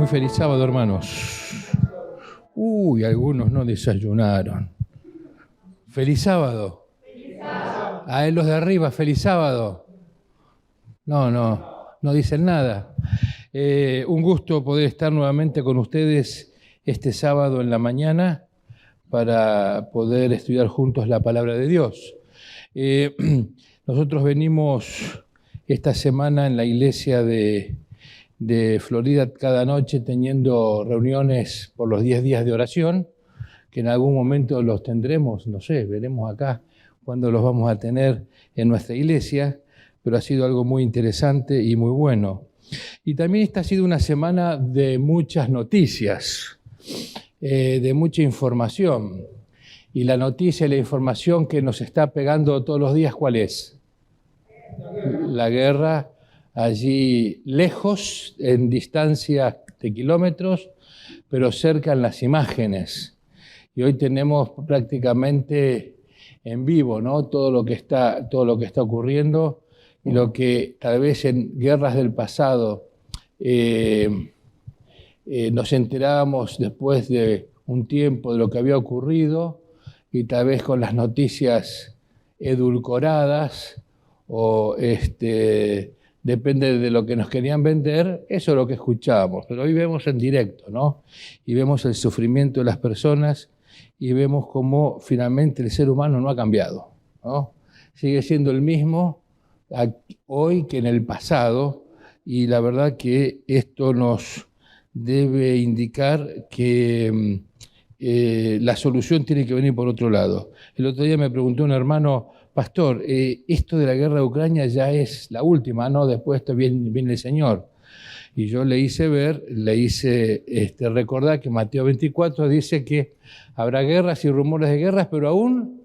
Muy feliz sábado, hermanos. Uy, algunos no desayunaron. Feliz sábado. A los de arriba, feliz sábado. No dicen nada. Un gusto poder estar nuevamente con ustedes este sábado en la mañana para poder estudiar juntos la palabra de Dios. Nosotros venimos esta semana en la iglesia de Florida cada noche teniendo reuniones por los 10 días de oración, que en algún momento los tendremos, no sé, veremos acá cuándo los vamos a tener en nuestra iglesia, pero ha sido algo muy interesante y muy bueno. Y también esta ha sido una semana de muchas noticias, de mucha información. Y la noticia y la información que nos está pegando todos los días, ¿cuál es? La guerra allí lejos, en distancia de kilómetros, pero cerca en las imágenes. Y hoy tenemos prácticamente en vivo, ¿no? todo lo que está ocurriendo y lo que tal vez en guerras del pasado nos enterábamos después de un tiempo de lo que había ocurrido y tal vez con las noticias edulcoradas o depende de lo que nos querían vender, eso es lo que escuchábamos. Pero hoy vemos en directo, ¿no? Y vemos el sufrimiento de las personas y vemos cómo finalmente el ser humano no ha cambiado, ¿no? Sigue siendo el mismo hoy que en el pasado, y la verdad que esto nos debe indicar que la solución tiene que venir por otro lado. El otro día me preguntó un hermano: Pastor, esto de la guerra de Ucrania ya es la última, ¿no? Después esto viene el Señor. Y yo le hice recordar que Mateo 24 dice que habrá guerras y rumores de guerras, pero aún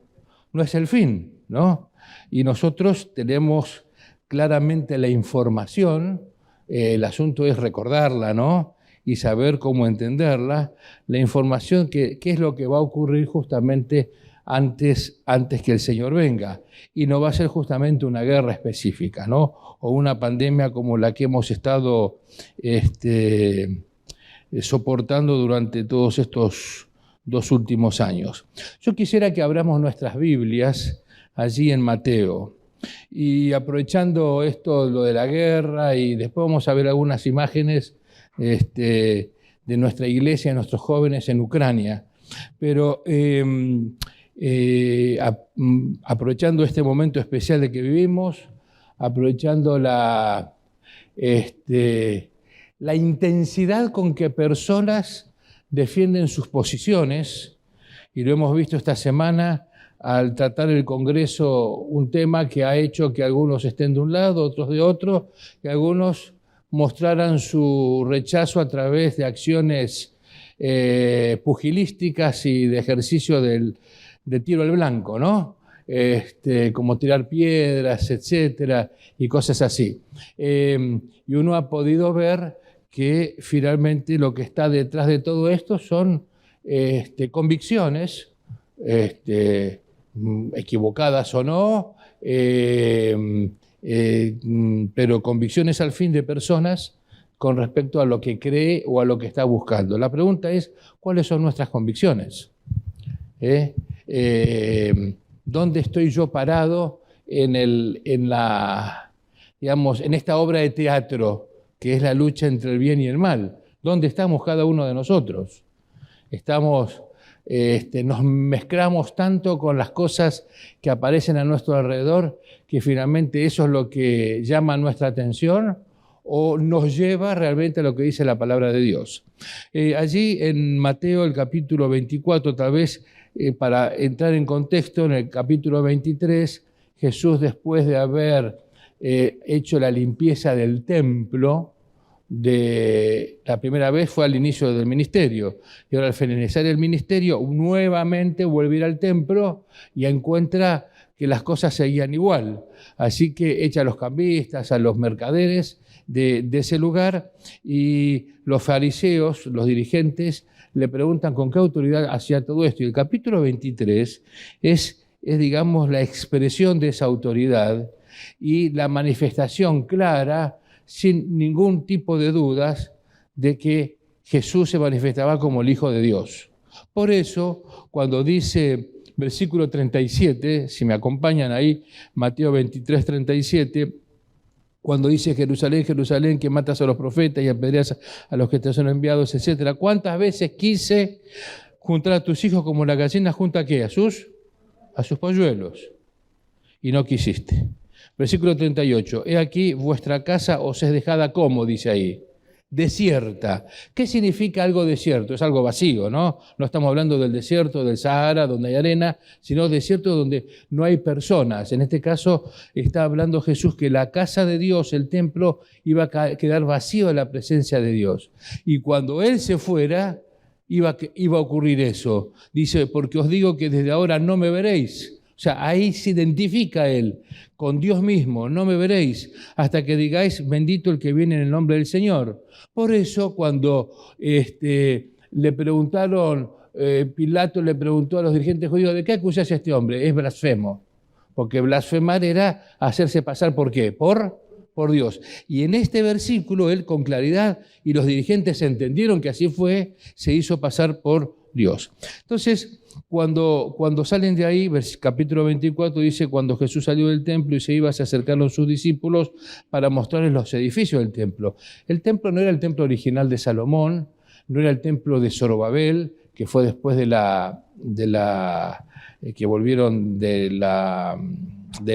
no es el fin, ¿no? Y nosotros tenemos claramente la información, el asunto es recordarla, ¿no? Y saber cómo entenderla, la información qué es lo que va a ocurrir justamente antes que el Señor venga. Y no va a ser justamente una guerra específica, ¿no? O una pandemia como la que hemos estado soportando durante todos estos 2 últimos años. Yo quisiera que abramos nuestras Biblias allí en Mateo. Y aprovechando esto, lo de la guerra, y después vamos a ver algunas imágenes de nuestra iglesia, de nuestros jóvenes en Ucrania. Pero aprovechando este momento especial de que vivimos, aprovechando la intensidad con que personas defienden sus posiciones, y lo hemos visto esta semana al tratar el Congreso, un tema que ha hecho que algunos estén de un lado, otros de otro, que algunos mostraran su rechazo a través de acciones pugilísticas y de ejercicio de tiro al blanco, ¿no? Como tirar piedras, etcétera, y cosas así. Y uno ha podido ver que finalmente lo que está detrás de todo esto son convicciones, equivocadas o no, pero convicciones al fin de personas con respecto a lo que cree o a lo que está buscando. La pregunta es, ¿cuáles son nuestras convicciones? ¿Dónde estoy yo parado en esta obra de teatro que es la lucha entre el bien y el mal? ¿Dónde estamos cada uno de nosotros? Nos mezclamos tanto con las cosas que aparecen a nuestro alrededor que finalmente eso es lo que llama nuestra atención o nos lleva realmente a lo que dice la palabra de Dios. Allí en Mateo, el capítulo 24, tal vez para entrar en contexto, en el capítulo 23, Jesús, después de haber hecho la limpieza del templo, la primera vez fue al inicio del ministerio, y ahora al finalizar el ministerio nuevamente vuelve a ir al templo y encuentra que las cosas seguían igual, así que echa a los cambistas, a los mercaderes de ese lugar, y los fariseos, los dirigentes, le preguntan con qué autoridad hacía todo esto, y el capítulo 23 es digamos la expresión de esa autoridad y la manifestación clara, sin ningún tipo de dudas, de que Jesús se manifestaba como el Hijo de Dios. Por eso, cuando dice versículo 37, si me acompañan ahí, Mateo 23, 37, cuando dice Jerusalén, Jerusalén, que matas a los profetas y apedreas a los que te son enviados, etc. ¿Cuántas veces quise juntar a tus hijos como la gallina junta ¿qué? A sus polluelos. Y no quisiste. Versículo 38. He aquí vuestra casa os es dejada como, dice ahí. Desierta. ¿Qué significa algo desierto? Es algo vacío, ¿no? No estamos hablando del desierto del Sahara, donde hay arena, sino desierto donde no hay personas. En este caso está hablando Jesús que la casa de Dios, el templo, iba a quedar vacío de la presencia de Dios. Y cuando Él se fuera, iba a ocurrir eso. Dice, porque os digo que desde ahora no me veréis. O sea, ahí se identifica Él con Dios mismo, no me veréis hasta que digáis, bendito el que viene en el nombre del Señor. Por eso cuando le preguntaron, Pilato le preguntó a los dirigentes judíos, ¿de qué acusás a este hombre? Es blasfemo, porque blasfemar era hacerse pasar ¿por qué? Por Dios. Y en este versículo él con claridad, y los dirigentes entendieron que así fue, se hizo pasar por Dios. Entonces, cuando salen de ahí, capítulo 24 dice, cuando Jesús salió del templo y se iba, se acercaron sus discípulos para mostrarles los edificios del templo. El templo no era el templo original de Salomón, no era el templo de Zorobabel, que fue después que volvieron de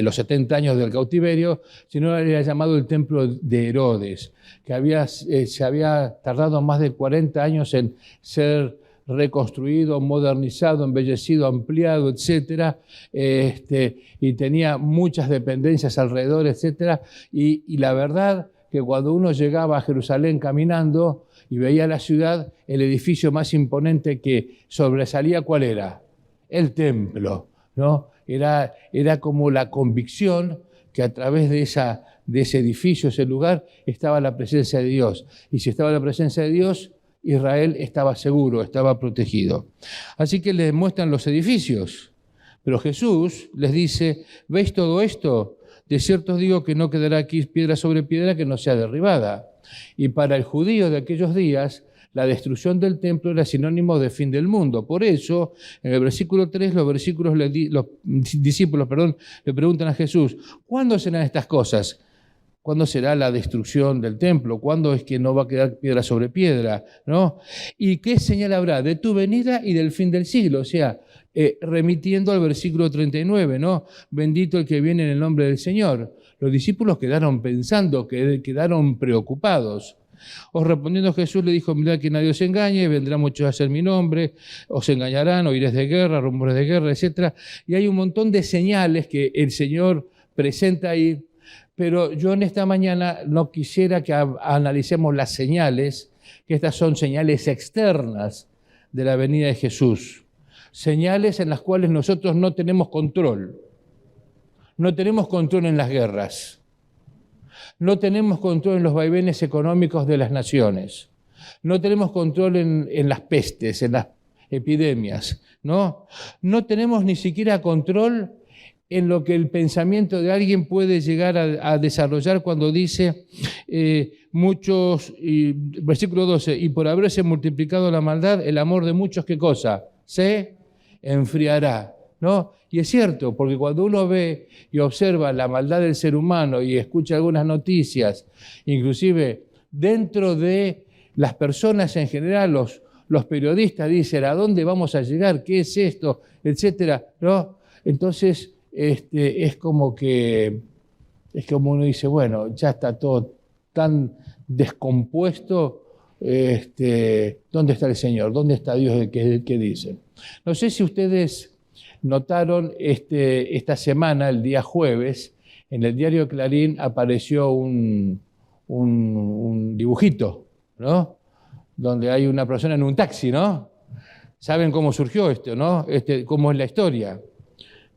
los 70 años del cautiverio, sino era llamado el templo de Herodes, que se había tardado más de 40 años en ser reconstruido, modernizado, embellecido, ampliado, etcétera, y tenía muchas dependencias alrededor, etcétera, y la verdad que cuando uno llegaba a Jerusalén caminando y veía la ciudad, el edificio más imponente que sobresalía, ¿cuál era? El templo, ¿no? Era como la convicción que a través de ese edificio, ese lugar, estaba la presencia de Dios. Y si estaba la presencia de Dios, Israel estaba seguro, estaba protegido. Así que les muestran los edificios. Pero Jesús les dice, ¿veis todo esto? De cierto os digo que no quedará aquí piedra sobre piedra que no sea derribada. Y para el judío de aquellos días, la destrucción del templo era sinónimo de fin del mundo. Por eso, en el versículo 3, los discípulos le preguntan a Jesús, ¿cuándo serán estas cosas? ¿Cuándo será la destrucción del templo? ¿Cuándo es que no va a quedar piedra sobre piedra? ¿No? ¿Y qué señal habrá de tu venida y del fin del siglo? O sea, remitiendo al versículo 39, ¿no? Bendito el que viene en el nombre del Señor. Los discípulos quedaron pensando, quedaron preocupados. Os respondiendo Jesús le dijo, mirad que nadie os engañe, vendrán muchos a ser mi nombre, os engañarán, oiréis de guerra, rumores de guerra, etc. Y hay un montón de señales que el Señor presenta ahí, pero yo en esta mañana no quisiera que analicemos las señales, que estas son señales externas de la venida de Jesús, señales en las cuales nosotros no tenemos control. No tenemos control en las guerras. No tenemos control en los vaivenes económicos de las naciones. No tenemos control en las pestes, en las epidemias, ¿no? No tenemos ni siquiera control en lo que el pensamiento de alguien puede llegar a desarrollar cuando dice versículo 12, y por haberse multiplicado la maldad, el amor de muchos, ¿qué cosa? Se enfriará, ¿no? Y es cierto, porque cuando uno ve y observa la maldad del ser humano y escucha algunas noticias, inclusive dentro de las personas en general, los periodistas dicen, ¿a dónde vamos a llegar? ¿Qué es esto? Etcétera, ¿no? Entonces, es como uno dice, bueno, ya está todo tan descompuesto, ¿dónde está el Señor? ¿Dónde está Dios el que dice? No sé si ustedes notaron esta semana, el día jueves, en el diario Clarín apareció un dibujito, ¿no? Donde hay una persona en un taxi, ¿no? ¿Saben cómo surgió esto, no? ¿Cómo es la historia?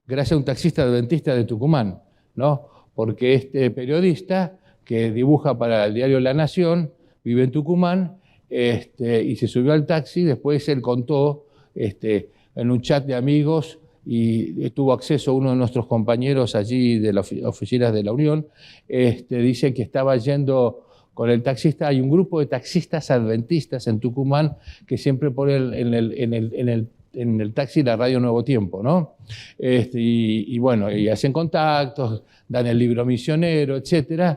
Gracias a un taxista adventista de Tucumán, ¿no? Porque este periodista que dibuja para el diario La Nación vive en Tucumán y se subió al taxi, después él contó en un chat de amigos y tuvo acceso a uno de nuestros compañeros allí de las oficinas de la Unión, dice que estaba yendo con el taxista. Hay un grupo de taxistas adventistas en Tucumán que siempre ponen en el taxi la radio Nuevo Tiempo, ¿no? Y bueno, y hacen contactos, dan el libro misionero, etc.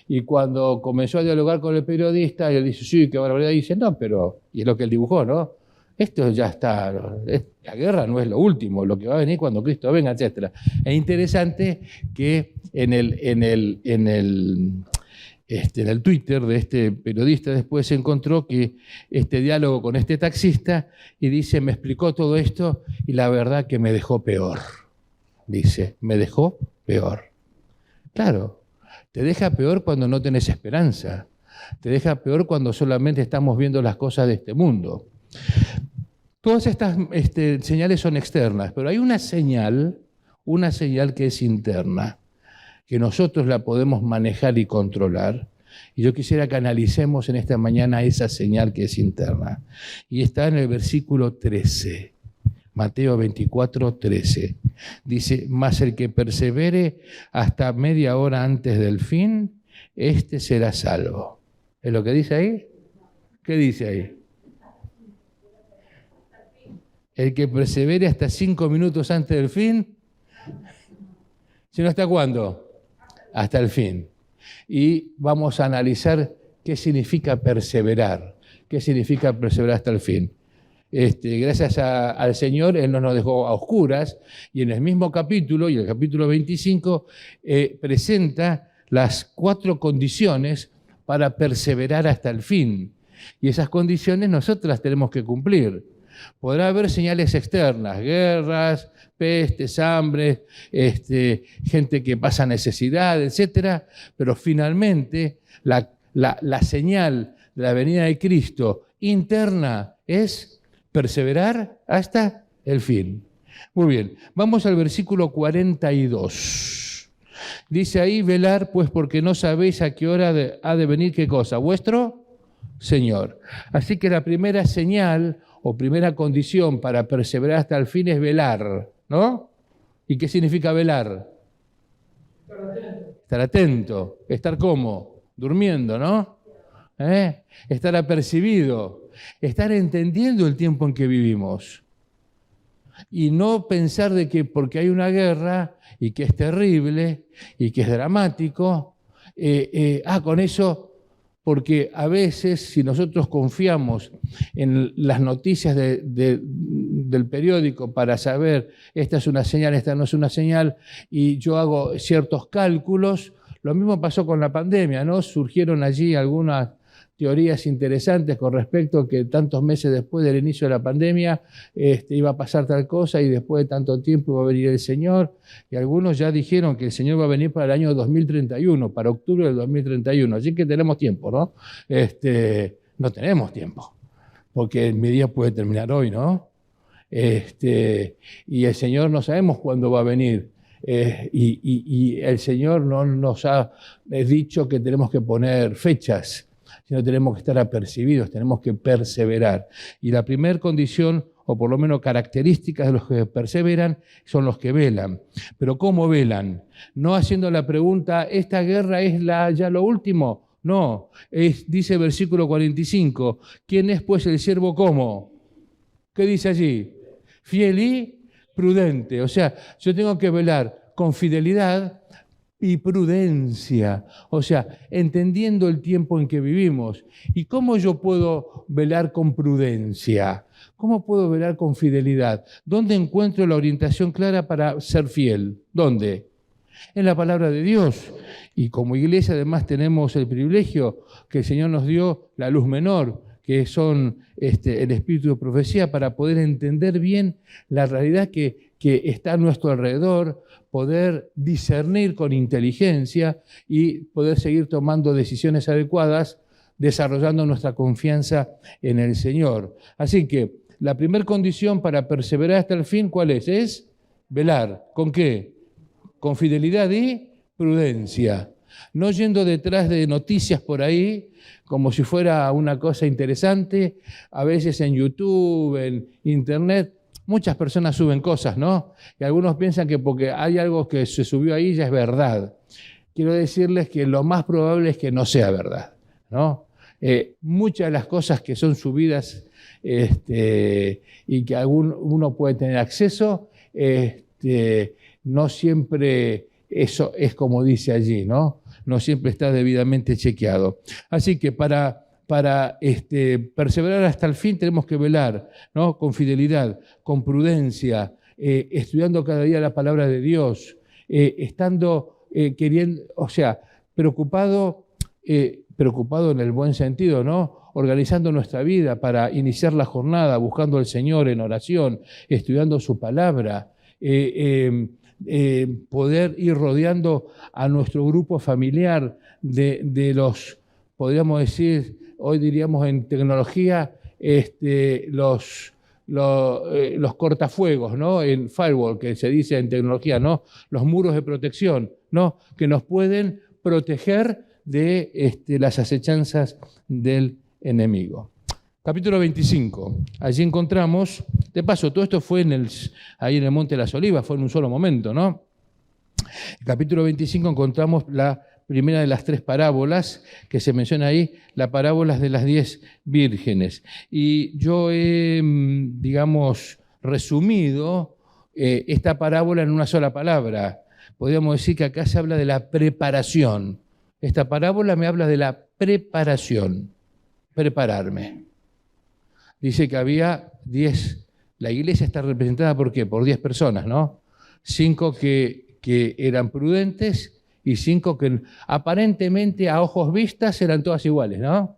Y cuando comenzó a dialogar con el periodista, él dice, sí, qué barbaridad, y dice, no, pero, y es lo que él dibujó, ¿no? Esto ya está, la guerra no es lo último, lo que va a venir cuando Cristo venga, etc. Es interesante que en el Twitter de este periodista después se encontró que este diálogo con este taxista y dice, me explicó todo esto y la verdad que me dejó peor. Dice, me dejó peor. Claro, te deja peor cuando no tenés esperanza. Te deja peor cuando solamente estamos viendo las cosas de este mundo. Todas estas señales son externas, pero hay una señal que es interna, que nosotros la podemos manejar y controlar. Y yo quisiera que analicemos en esta mañana esa señal que es interna. Y está en el versículo 13, Mateo 24, 13. Dice, mas el que persevere hasta media hora antes del fin, este será salvo. ¿Es lo que dice ahí? ¿Qué dice ahí? El que persevere hasta 5 minutos antes del fin, ¿si no hasta cuándo? Hasta el fin. Y vamos a analizar qué significa perseverar. ¿Qué significa perseverar hasta el fin? Gracias al Señor, Él no nos dejó a oscuras, y en el mismo capítulo, y el capítulo 25, presenta las 4 condiciones para perseverar hasta el fin. Y esas condiciones nosotros las tenemos que cumplir. Podrá haber señales externas, guerras, pestes, hambres, gente que pasa necesidad, etc. Pero finalmente la señal de la venida de Cristo interna es perseverar hasta el fin. Muy bien, vamos al versículo 42. Dice ahí, velar, pues porque no sabéis a qué hora ha de venir, ¿qué cosa? Vuestro Señor. Así que la primera señal o primera condición para perseverar hasta el fin es velar, ¿no? ¿Y qué significa velar? Estar atento. ¿Estar cómo? Durmiendo, ¿no? Estar apercibido. Estar entendiendo el tiempo en que vivimos. Y no pensar de que porque hay una guerra y que es terrible y que es dramático, con eso... Porque a veces, si nosotros confiamos en las noticias del periódico para saber esta es una señal, esta no es una señal, y yo hago ciertos cálculos, lo mismo pasó con la pandemia, ¿no? Surgieron allí algunas teorías interesantes con respecto a que tantos meses después del inicio de la pandemia iba a pasar tal cosa y después de tanto tiempo iba a venir el Señor. Y algunos ya dijeron que el Señor va a venir para el año 2031, para octubre del 2031. Así que tenemos tiempo, ¿no? No tenemos tiempo, porque mi día puede terminar hoy, ¿no? Y el Señor no sabemos cuándo va a venir. Y el Señor no nos ha dicho que tenemos que poner fechas, sino tenemos que estar apercibidos, tenemos que perseverar. Y la primera condición, o por lo menos características de los que perseveran, son los que velan. Pero ¿cómo velan? No haciendo la pregunta, ¿esta guerra es ya lo último? No, dice el versículo 45, ¿quién es pues el siervo cómo? ¿Qué dice allí? Fiel y prudente. O sea, yo tengo que velar con fidelidad y prudencia, o sea, entendiendo el tiempo en que vivimos. ¿Y cómo yo puedo velar con prudencia? ¿Cómo puedo velar con fidelidad? ¿Dónde encuentro la orientación clara para ser fiel? ¿Dónde? En la palabra de Dios. Y como iglesia además tenemos el privilegio que el Señor nos dio la luz menor, que son el espíritu de profecía, para poder entender bien la realidad que está a nuestro alrededor, poder discernir con inteligencia y poder seguir tomando decisiones adecuadas, desarrollando nuestra confianza en el Señor. Así que la primera condición para perseverar hasta el fin, ¿cuál es? Es velar. ¿Con qué? Con fidelidad y prudencia. No yendo detrás de noticias por ahí, como si fuera una cosa interesante. A veces en YouTube, en Internet, muchas personas suben cosas, ¿no? Y algunos piensan que porque hay algo que se subió ahí ya es verdad. Quiero decirles que lo más probable es que no sea verdad. ¿no? Muchas de las cosas que son subidas y que uno puede tener acceso, no siempre eso es como dice allí, ¿no? No siempre está debidamente chequeado. Así que para perseverar hasta el fin tenemos que velar, ¿no? Con fidelidad, con prudencia, estudiando cada día la palabra de Dios, estando queriendo, o sea, preocupado en el buen sentido, ¿no? Organizando nuestra vida para iniciar la jornada, buscando al Señor en oración, estudiando su palabra, poder ir rodeando a nuestro grupo familiar de los, podríamos decir, hoy diríamos en tecnología, los cortafuegos, ¿no? En firewall, que se dice en tecnología, ¿no? Los muros de protección, ¿no? Que nos pueden proteger de las acechanzas del enemigo. Capítulo 25. Allí encontramos, de paso, todo esto fue ahí en el Monte de las Olivas, fue en un solo momento, ¿no? En el capítulo 25 encontramos la primera de las 3 parábolas que se menciona ahí, la parábola de las 10 vírgenes. Y yo he, digamos, resumido esta parábola en una sola palabra. Podríamos decir que acá se habla de la preparación. Esta parábola me habla de la preparación, prepararme. Dice que había 10, la iglesia está representada ¿por qué? Por 10 personas, ¿no? 5 que eran prudentes y 5 que aparentemente a ojos vistas eran todas iguales, ¿no?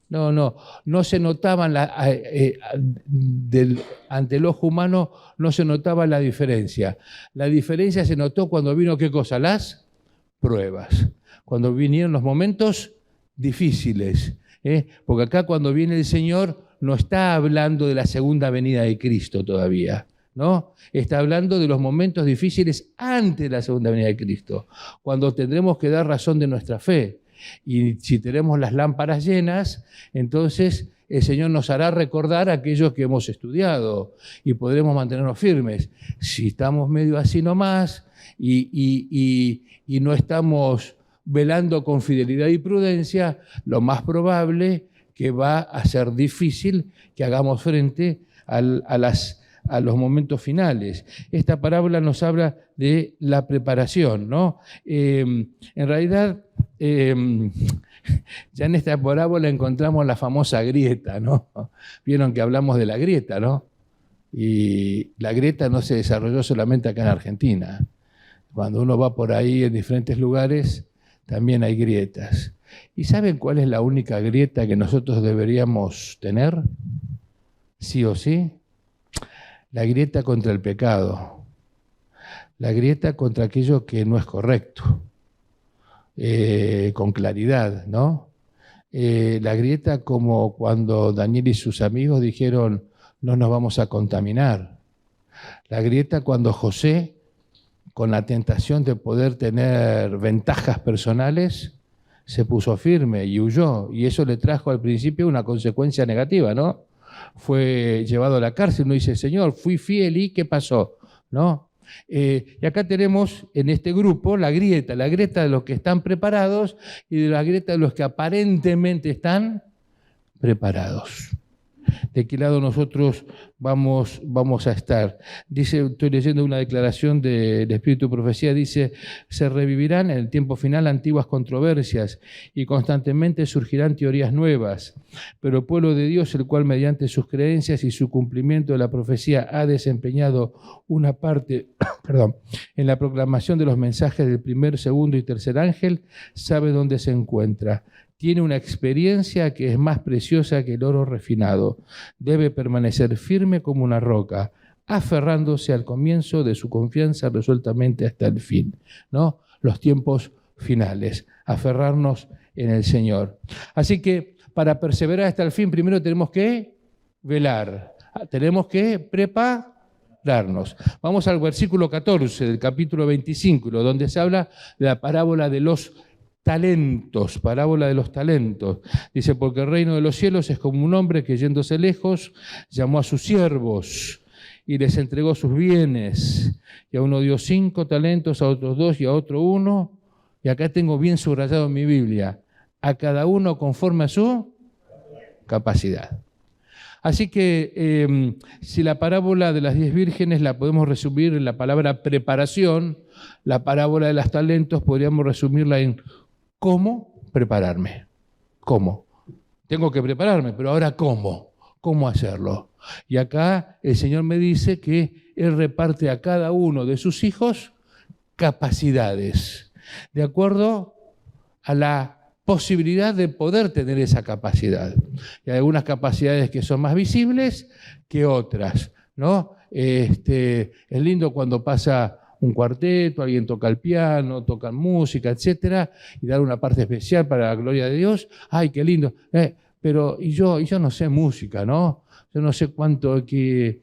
No se notaban, ante el ojo humano no se notaba la diferencia. La diferencia se notó cuando vino, ¿qué cosa? Las pruebas. Cuando vinieron los momentos difíciles. Porque acá cuando viene el Señor no está hablando de la segunda venida de Cristo todavía, ¿no? Está hablando de los momentos difíciles antes de la segunda venida de Cristo, cuando tendremos que dar razón de nuestra fe. Y si tenemos las lámparas llenas, entonces el Señor nos hará recordar aquello que hemos estudiado y podremos mantenernos firmes. Si estamos medio así nomás y no estamos velando con fidelidad y prudencia, lo más probable que va a ser difícil que hagamos frente a los momentos finales. Esta parábola nos habla de la preparación, ¿no? En realidad, ya en esta parábola encontramos la famosa grieta, ¿no? Vieron que hablamos de la grieta, ¿no? Y la grieta no se desarrolló solamente acá en Argentina. Cuando uno va por ahí en diferentes lugares, también hay grietas. ¿Y saben cuál es la única grieta que nosotros deberíamos tener? Sí o sí. La grieta contra el pecado. La grieta contra aquello que no es correcto. Con claridad, ¿no? La grieta como cuando Daniel y sus amigos dijeron, no nos vamos a contaminar. La grieta cuando José, con la tentación de poder tener ventajas personales, se puso firme y huyó, y eso le trajo al principio una consecuencia negativa, ¿no? Fue llevado a la cárcel, uno dice, Señor, fui fiel, ¿y qué pasó? ¿No? Y acá tenemos en este grupo la grieta de los que están preparados y de la grieta de los que aparentemente están preparados. ¿De qué lado nosotros vamos a estar? Dice, estoy leyendo una declaración del Espíritu de Profecía, dice, se revivirán en el tiempo final antiguas controversias y constantemente surgirán teorías nuevas, pero el pueblo de Dios, el cual mediante sus creencias y su cumplimiento de la profecía ha desempeñado una parte, en la proclamación de los mensajes del primer, segundo y tercer ángel, sabe dónde se encuentra. Tiene una experiencia que es más preciosa que el oro refinado. Debe permanecer firme como una roca, aferrándose al comienzo de su confianza resueltamente hasta el fin, ¿no? Los tiempos finales, aferrarnos en el Señor. Así que para perseverar hasta el fin, primero tenemos que velar, tenemos que prepararnos. Vamos al versículo 14 del capítulo 25, donde se habla de la parábola de los talentos, parábola de los talentos. Dice, porque el reino de los cielos es como un hombre que yéndose lejos llamó a sus siervos y les entregó sus bienes. Y a uno dio 5 talentos, a otros 2 y a otro 1. Y acá tengo bien subrayado en mi Biblia, a cada uno conforme a su capacidad. Así que si la parábola de las 10 vírgenes la podemos resumir en la palabra preparación, la parábola de los talentos podríamos resumirla en ¿cómo prepararme? ¿Cómo? Tengo que prepararme, pero ahora ¿cómo? ¿Cómo hacerlo? Y acá el Señor me dice que Él reparte a cada uno de sus hijos capacidades, de acuerdo a la posibilidad de poder tener esa capacidad. Y hay algunas capacidades que son más visibles que otras, ¿no? Es lindo cuando pasa un cuarteto, alguien toca el piano, tocan música, etcétera, y dar una parte especial para la gloria de Dios. ¡Ay, qué lindo! Pero yo no sé música, ¿no? Yo no sé cuánto que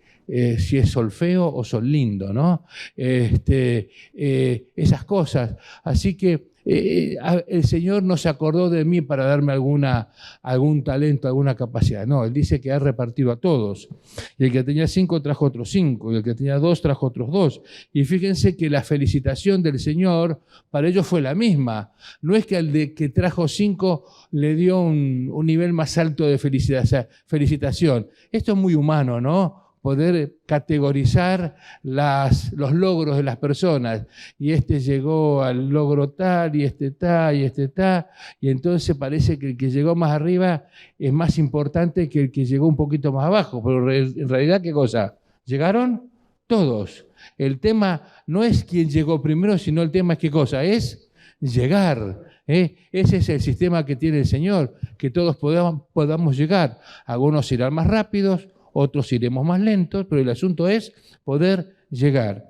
si es solfeo o sol lindo, ¿no? Esas cosas. Así que el Señor no se acordó de mí para darme algún talento, alguna capacidad. No, Él dice que ha repartido a todos. Y el que tenía 5 trajo otros 5, y el que tenía 2 trajo otros 2. Y fíjense que la felicitación del Señor para ellos fue la misma. No es que al de que trajo 5 le dio un nivel más alto de felicitación. Esto es muy humano, ¿no? Poder categorizar los logros de las personas. Y este llegó al logro tal, y este tal, y este tal. Y entonces parece que el que llegó más arriba es más importante que el que llegó un poquito más abajo. Pero en realidad, ¿qué cosa? ¿Llegaron? Todos. El tema no es quién llegó primero, sino el tema es qué cosa. Es llegar. Ese es el sistema que tiene el Señor, que todos podamos llegar. Algunos irán más rápidos, otros iremos más lentos, pero el asunto es poder llegar.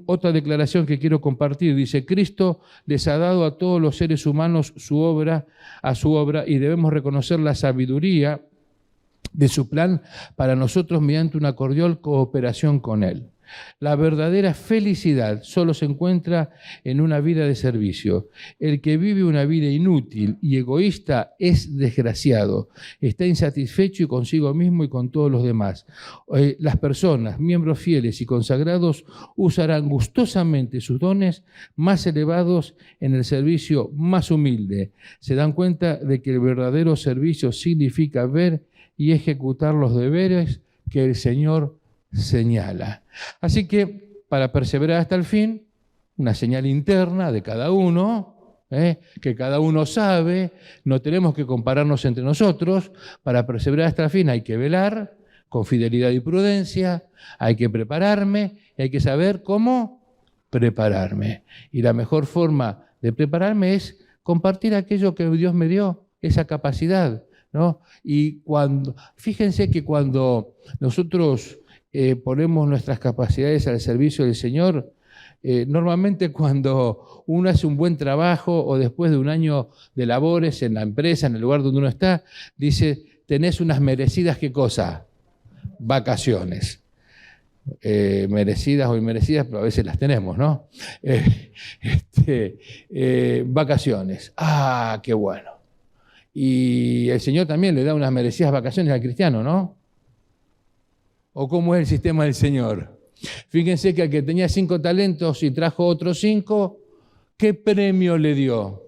Otra declaración que quiero compartir, dice, Cristo les ha dado a todos los seres humanos a su obra, y debemos reconocer la sabiduría de su plan para nosotros mediante una cordial cooperación con Él. La verdadera felicidad solo se encuentra en una vida de servicio. El que vive una vida inútil y egoísta es desgraciado, está insatisfecho y consigo mismo y con todos los demás. Las personas, miembros fieles y consagrados, usarán gustosamente sus dones más elevados en el servicio más humilde. Se dan cuenta de que el verdadero servicio significa ver y ejecutar los deberes que el Señor señala. Así que, para perseverar hasta el fin, una señal interna de cada uno, que cada uno sabe, no tenemos que compararnos entre nosotros. Para perseverar hasta el fin hay que velar con fidelidad y prudencia, hay que prepararme y hay que saber cómo prepararme. Y la mejor forma de prepararme es compartir aquello que Dios me dio, esa capacidad, ¿no? Y fíjense que cuando nosotros ponemos nuestras capacidades al servicio del Señor, normalmente cuando uno hace un buen trabajo o después de un año de labores en la empresa, en el lugar donde uno está, dice, tenés unas merecidas, ¿qué cosa? Vacaciones. Merecidas o inmerecidas, pero a veces las tenemos, ¿no? Vacaciones. ¡Ah, qué bueno! Y el Señor también le da unas merecidas vacaciones al cristiano, ¿no? ¿O cómo es el sistema del Señor? Fíjense que al que tenía 5 talentos y trajo otros 5, ¿qué premio le dio?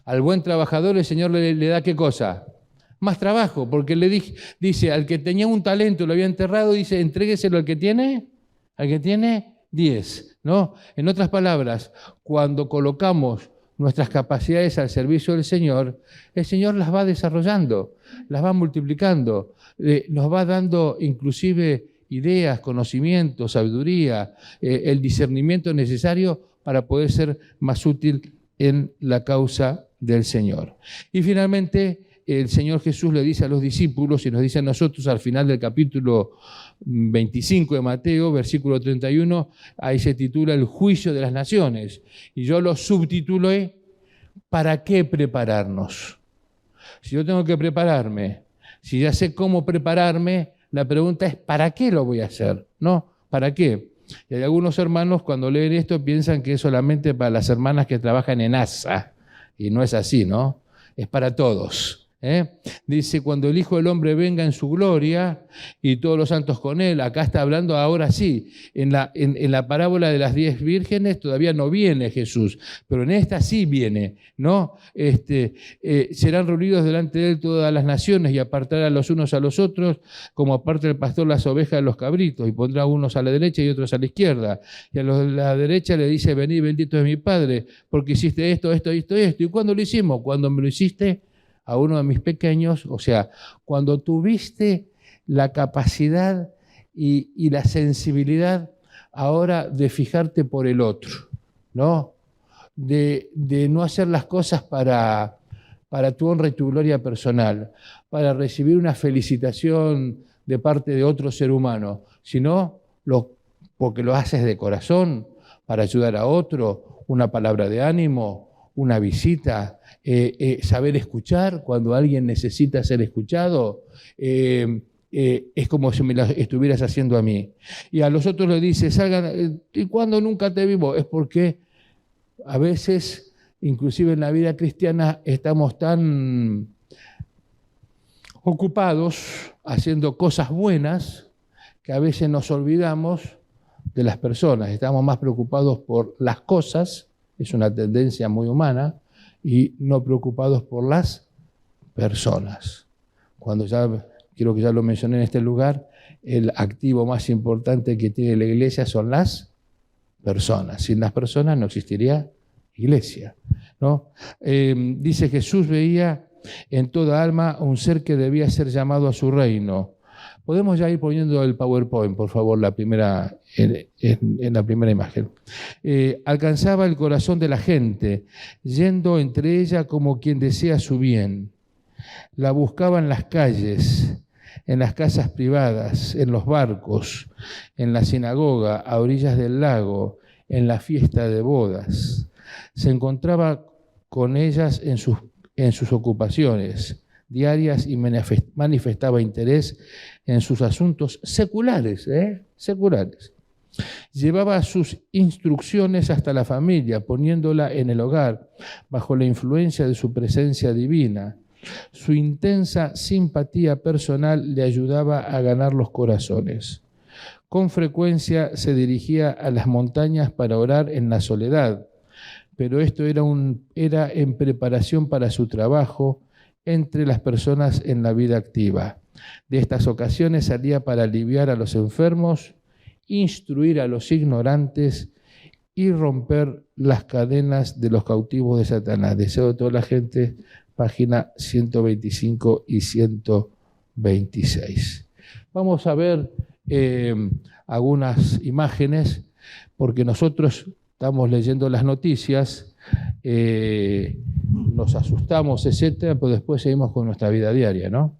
Al buen trabajador el Señor le da ¿qué cosa? Más trabajo, porque dice, al que tenía un talento y lo había enterrado, dice, entrégueselo al que tiene 10, ¿no? En otras palabras, cuando colocamos nuestras capacidades al servicio del Señor, el Señor las va desarrollando, las va multiplicando, nos va dando inclusive ideas, conocimientos, sabiduría, el discernimiento necesario para poder ser más útil en la causa del Señor. Y finalmente, el Señor Jesús le dice a los discípulos, y nos dice a nosotros al final del capítulo 25 de Mateo, versículo 31, ahí se titula El juicio de las naciones. Y yo lo subtitulé, ¿para qué prepararnos? Si yo tengo que prepararme, si ya sé cómo prepararme, la pregunta es, ¿para qué lo voy a hacer? ¿No? ¿Para qué? Y hay algunos hermanos cuando leen esto piensan que es solamente para las hermanas que trabajan en ASA, y no es así, ¿no? Es para todos. Dice, cuando el Hijo del Hombre venga en su gloria y todos los santos con él. Acá está hablando ahora sí. En la parábola de las 10 vírgenes todavía no viene Jesús, pero en esta sí viene, ¿no? Serán reunidos delante de él todas las naciones y apartará los unos a los otros, como aparta el pastor las ovejas de los cabritos, y pondrá unos a la derecha y otros a la izquierda. Y a los de la derecha le dice, venid bendito es mi Padre, porque hiciste esto, esto, esto, esto. ¿Y cuándo lo hicimos? Cuando me lo hiciste a uno de mis pequeños, o sea, cuando tuviste la capacidad y la sensibilidad ahora de fijarte por el otro, ¿no? De no hacer las cosas para tu honra y tu gloria personal, para recibir una felicitación de parte de otro ser humano, sino porque lo haces de corazón, para ayudar a otro, una palabra de ánimo, una visita, saber escuchar cuando alguien necesita ser escuchado, es como si me lo estuvieras haciendo a mí. Y a los otros le dice, salgan, ¿y cuando nunca te vivo? Es porque a veces, inclusive en la vida cristiana, estamos tan ocupados haciendo cosas buenas que a veces nos olvidamos de las personas. Estamos más preocupados por las cosas, es una tendencia muy humana, y no preocupados por las personas. Cuando creo que ya lo mencioné en este lugar, el activo más importante que tiene la iglesia son las personas. Sin las personas no existiría iglesia, ¿no? Dice, Jesús veía en toda alma un ser que debía ser llamado a su reino. Podemos ya ir poniendo el PowerPoint, por favor, en la primera imagen. Alcanzaba el corazón de la gente, yendo entre ella como quien desea su bien. La buscaba en las calles, en las casas privadas, en los barcos, en la sinagoga, a orillas del lago, en la fiesta de bodas. Se encontraba con ellas en sus ocupaciones diarias y manifestaba interés en sus asuntos seculares, seculares. Llevaba sus instrucciones hasta la familia, poniéndola en el hogar, bajo la influencia de su presencia divina. Su intensa simpatía personal le ayudaba a ganar los corazones. Con frecuencia se dirigía a las montañas para orar en la soledad, pero esto era en preparación para su trabajo entre las personas en la vida activa. De estas ocasiones salía para aliviar a los enfermos, instruir a los ignorantes y romper las cadenas de los cautivos de Satanás. Deseo de toda la gente, página 125 y 126. Vamos a ver algunas imágenes, porque nosotros estamos leyendo las noticias, nos asustamos, etcétera, pero después seguimos con nuestra vida diaria, ¿no?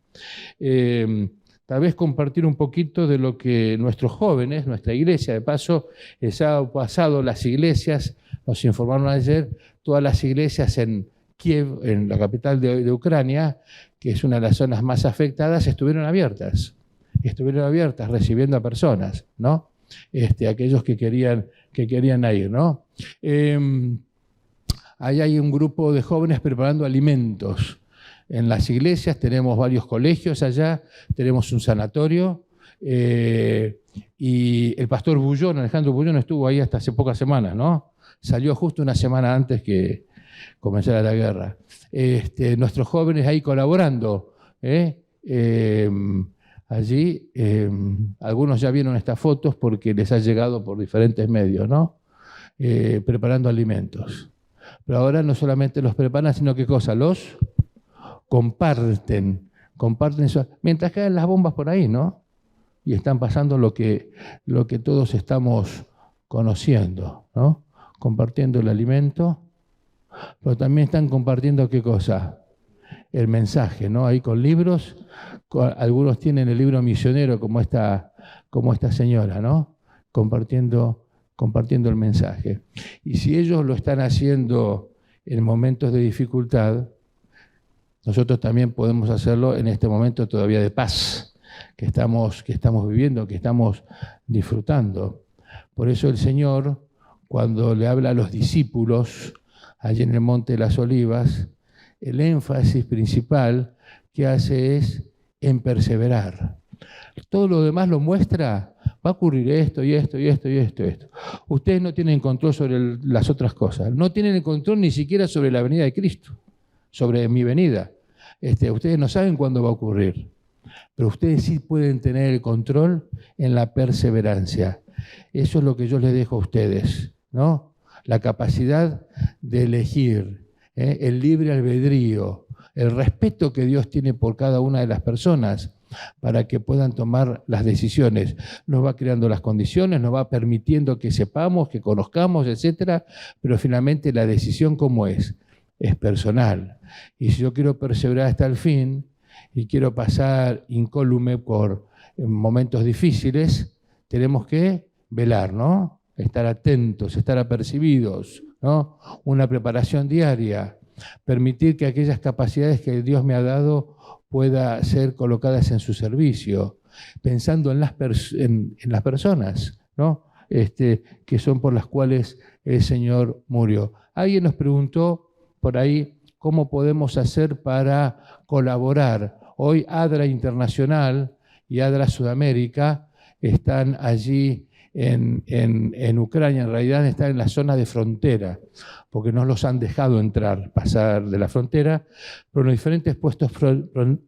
Tal vez compartir un poquito de lo que nuestros jóvenes, nuestra iglesia, de paso, el sábado pasado las iglesias, nos informaron ayer, todas las iglesias en Kiev, en la capital de Ucrania, que es una de las zonas más afectadas, estuvieron abiertas recibiendo a personas, ¿no? Aquellos que querían ir, ¿no? Ahí hay un grupo de jóvenes preparando alimentos. En las iglesias tenemos varios colegios allá, tenemos un sanatorio, y el pastor Bullón, Alejandro Bullón, estuvo ahí hasta hace pocas semanas, ¿no? Salió justo una semana antes que comenzara la guerra. Nuestros jóvenes ahí colaborando, allí, algunos ya vieron estas fotos porque les ha llegado por diferentes medios, ¿no? Preparando alimentos. Pero ahora no solamente los preparan, sino ¿qué cosa? Los comparten eso, mientras caen las bombas por ahí, ¿no? Y están pasando lo que todos estamos conociendo, ¿no? Compartiendo el alimento, pero también están compartiendo ¿qué cosa? El mensaje, ¿no? Ahí con libros, algunos tienen el libro misionero como esta señora, ¿no? Compartiendo el mensaje. Y si ellos lo están haciendo en momentos de dificultad, nosotros también podemos hacerlo en este momento todavía de paz que estamos viviendo, que estamos disfrutando. Por eso el Señor, cuando le habla a los discípulos allí en el Monte de las Olivas, el énfasis principal que hace es en perseverar. Todo lo demás lo muestra, va a ocurrir esto y esto y esto y esto y esto. Ustedes no tienen control sobre las otras cosas, no tienen el control ni siquiera sobre la venida de Cristo, sobre mi venida. Ustedes no saben cuándo va a ocurrir, pero ustedes sí pueden tener el control en la perseverancia. Eso es lo que yo les dejo a ustedes, ¿no? La capacidad de elegir, el libre albedrío, el respeto que Dios tiene por cada una de las personas para que puedan tomar las decisiones. Nos va creando las condiciones, nos va permitiendo que sepamos, que conozcamos, etcétera, pero finalmente la decisión, ¿cómo es? Es personal. Y si yo quiero perseverar hasta el fin y quiero pasar incólume por momentos difíciles, tenemos que velar, ¿no? Estar atentos, estar apercibidos, ¿no? Una preparación diaria, permitir que aquellas capacidades que Dios me ha dado pueda ser colocadas en su servicio, pensando en las personas, ¿no? Que son por las cuales el Señor murió. Alguien nos preguntó por ahí cómo podemos hacer para colaborar. Hoy ADRA Internacional y ADRA Sudamérica están allí en Ucrania, en realidad están en la zona de frontera, porque no los han dejado entrar, pasar de la frontera, pero en los diferentes puestos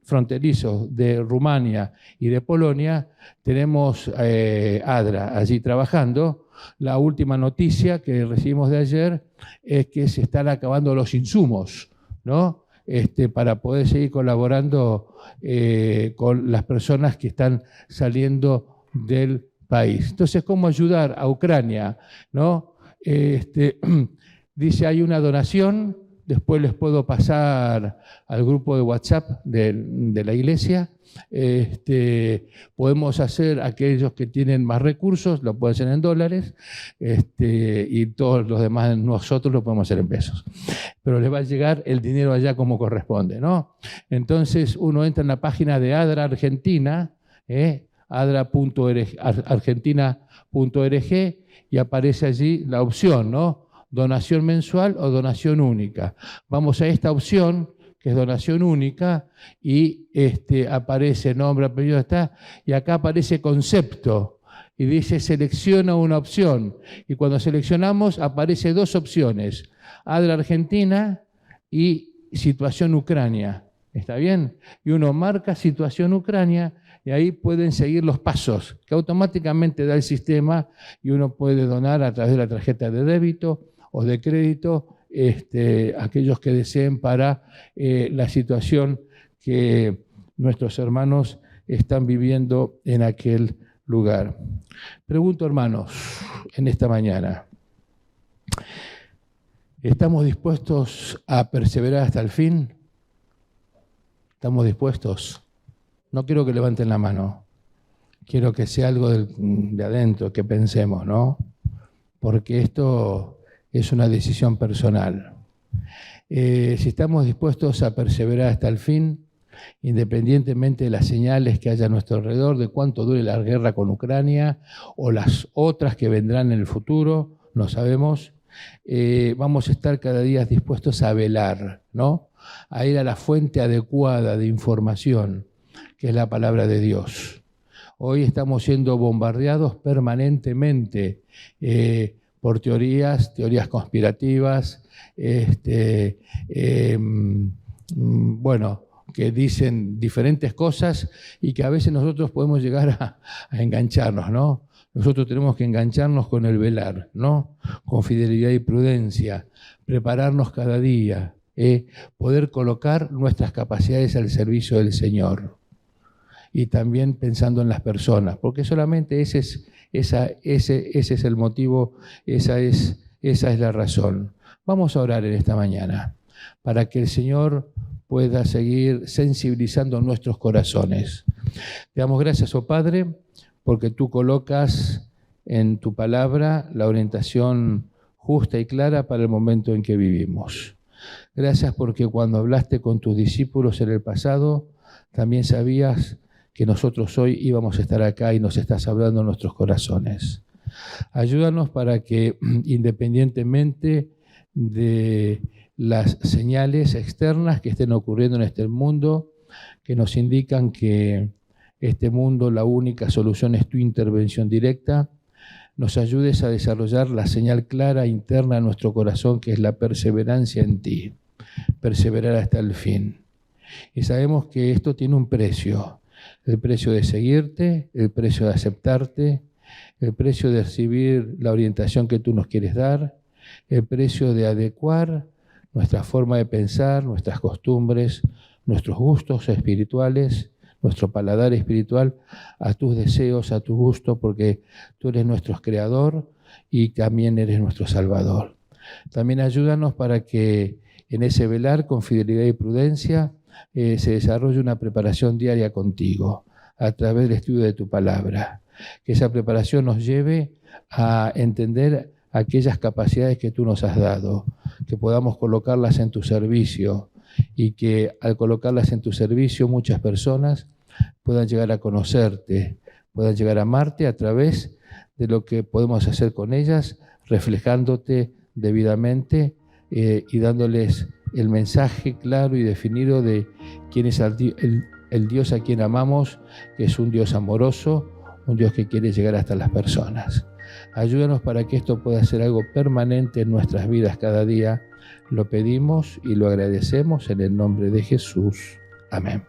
fronterizos de Rumania y de Polonia tenemos ADRA allí trabajando. La última noticia que recibimos de ayer es que se están acabando los insumos, ¿no? Para poder seguir colaborando con las personas que están saliendo del país. Entonces, ¿cómo ayudar a Ucrania? ¿No? Dice, hay una donación, después les puedo pasar al grupo de WhatsApp de la iglesia. Podemos hacer, aquellos que tienen más recursos, lo pueden hacer en dólares, y todos los demás nosotros lo podemos hacer en pesos. Pero les va a llegar el dinero allá como corresponde, ¿no? Entonces, uno entra en la página de ADRA Argentina, adra.argentina.org, y aparece allí la opción, ¿no? Donación mensual o donación única. Vamos a esta opción, que es donación única, y aparece nombre, apellido, está, y acá aparece concepto, y dice selecciona una opción, y cuando seleccionamos aparece dos opciones, ADRA Argentina y situación Ucrania. ¿Está bien? Y uno marca situación Ucrania, y ahí pueden seguir los pasos que automáticamente da el sistema, y uno puede donar a través de la tarjeta de débito o de crédito, aquellos que deseen para la situación que nuestros hermanos están viviendo en aquel lugar. Pregunto, hermanos, en esta mañana, ¿estamos dispuestos a perseverar hasta el fin? ¿Estamos dispuestos? No quiero que levanten la mano, quiero que sea algo de adentro, que pensemos, ¿no? Porque esto es una decisión personal. Si estamos dispuestos a perseverar hasta el fin, independientemente de las señales que haya a nuestro alrededor, de cuánto dure la guerra con Ucrania o las otras que vendrán en el futuro, no sabemos, vamos a estar cada día dispuestos a velar, ¿no? A ir a la fuente adecuada de información, que es la palabra de Dios. Hoy estamos siendo bombardeados permanentemente por teorías conspirativas, que dicen diferentes cosas y que a veces nosotros podemos llegar a engancharnos, ¿no? Nosotros tenemos que engancharnos con el velar, ¿no? Con fidelidad y prudencia, prepararnos cada día, poder colocar nuestras capacidades al servicio del Señor. Y también pensando en las personas, porque solamente ese es el motivo, esa es la razón. Vamos a orar en esta mañana para que el Señor pueda seguir sensibilizando nuestros corazones. Te damos gracias, oh Padre, porque tú colocas en tu palabra la orientación justa y clara para el momento en que vivimos. Gracias porque cuando hablaste con tus discípulos en el pasado, también sabías que nosotros hoy íbamos a estar acá y nos estás hablando en nuestros corazones. Ayúdanos para que, independientemente de las señales externas que estén ocurriendo en este mundo, que nos indican que este mundo, la única solución es tu intervención directa, nos ayudes a desarrollar la señal clara interna en nuestro corazón, que es la perseverancia en ti, perseverar hasta el fin. Y sabemos que esto tiene un precio, el precio de seguirte, el precio de aceptarte, el precio de recibir la orientación que tú nos quieres dar, el precio de adecuar nuestra forma de pensar, nuestras costumbres, nuestros gustos espirituales, nuestro paladar espiritual a tus deseos, a tu gusto, porque tú eres nuestro creador y también eres nuestro salvador. También ayúdanos para que en ese velar con fidelidad y prudencia se desarrolle una preparación diaria contigo a través del estudio de tu palabra. Que esa preparación nos lleve a entender aquellas capacidades que tú nos has dado, que podamos colocarlas en tu servicio y que al colocarlas en tu servicio muchas personas puedan llegar a conocerte, puedan llegar a amarte a través de lo que podemos hacer con ellas, reflejándote debidamente y dándoles el mensaje claro y definido de quién es el Dios a quien amamos, que es un Dios amoroso, un Dios que quiere llegar hasta las personas. Ayúdanos para que esto pueda ser algo permanente en nuestras vidas cada día. Lo pedimos y lo agradecemos en el nombre de Jesús. Amén.